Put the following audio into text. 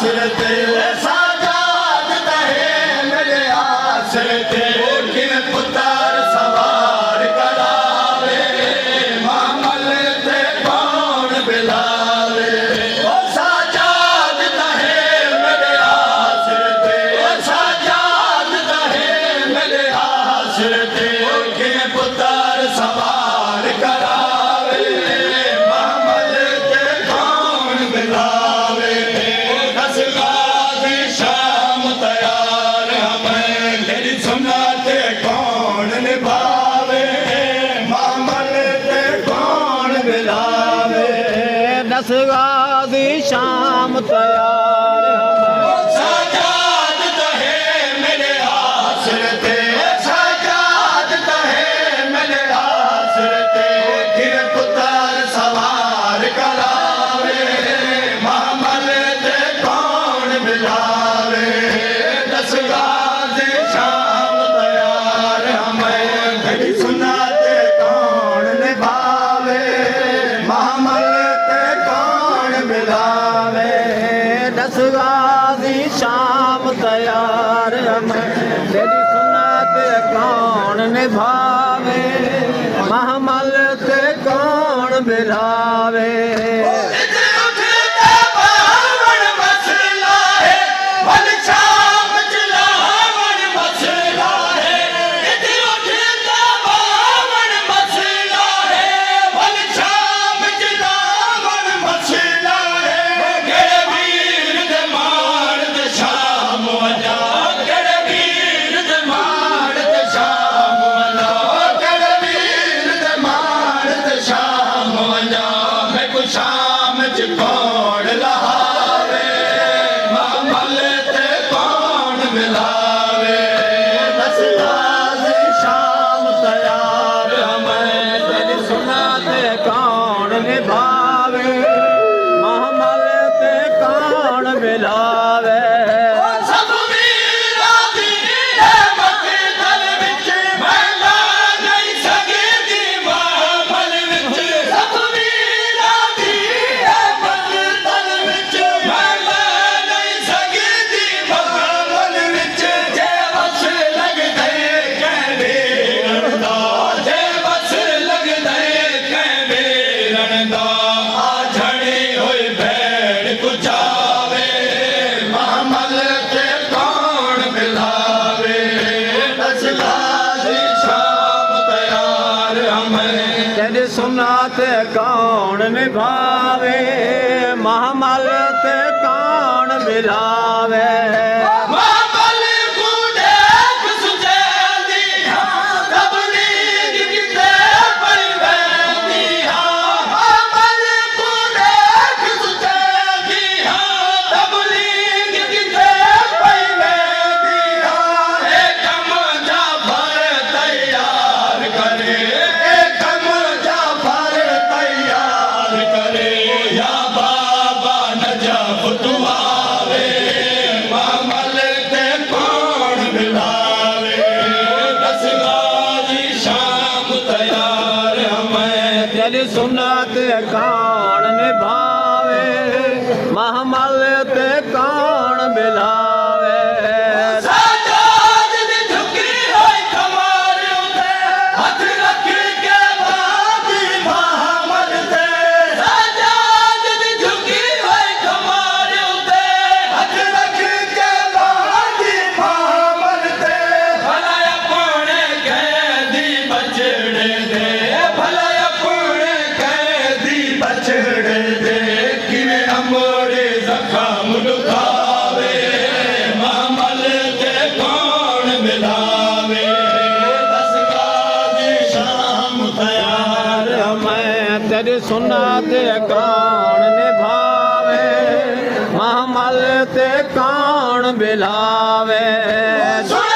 आसर ते साजाद तहे मेरे आसर ते किन पुत्र सवार करावे मामल ते कौन बिलावे ओ साजाद तहे मेरे आसर ते साजाद तहे मेरे आसर ते किन पुत्र सवार करावे मामल ते कौन बिलावे दस गाजी शाम तैयार हमें तेरी सुन्नत कौन निभावे मामल ते कौन बिलावे दस गाजी शाम तैयार साजाद तहे मेरे आसर ते साजाद तहे मेरे आसर ते फिर पुत्र सवार करावे मामल ते कौन बिलावे दस गाजी शाम तैयार हमें तेरी सुन्नत कौन निभावे मामल ते कौन बिलावे दस गाजी शाम तैयार हमें तेरी सुन्नत कौन निभावे महमल ते कौन बिलावे शाम च कौन लहावे मामल ते कौन मिलावे दस गाजी शाम तैयार हमें तेरी सुन्नत कौन निभावे महमल ते कौन बिलावे सब वीरा दी मकतल विच महिला नहीं सकदी मामल विच सब वीरा दी मकतल विच महिला नहीं सकदी मामल विच जे बस लगदे कहवे रणदा जे बस लगदे कहवे रणदा आ झड़ी होई भैड़ कुचावे मामल ते कौन बिलावे दस गाजी शाम तैयार हमें तेरी सुन्नत कौन निभावे महमल ते कौन बिलावे मामल को देख सुझेंदी हाँ तबलीग किते पैवेंदी हाँ मामल को देख सुझेंदी हाँ तबलीग किते पैवेंदी हाँ एक जाफर तैयार करे एक जाफर तैयार करे या बाबा नजफ तू आवे मामल ते कौन बिलावे दस गाजी शाम तैयार हमें तेरी सुन्नत कौन निभावे महमल ते कौन बिलावे साजाद दी झुकी होई कमर उते हथ रख के बाबी मामल ते साजाद दी झुकी होई कमर उते हथ रख के बाबी मामल ते भला अपने कैदी बचड़े दे भला अपने कैदी बचड़े दे किवें अमोड़े जख्म लुकावे मामल ते कौन मिलावे दस गाजी शाम तैयार मैं तेरी सुन्नत कौन निभावे महमल ते कौन बिलावे सुन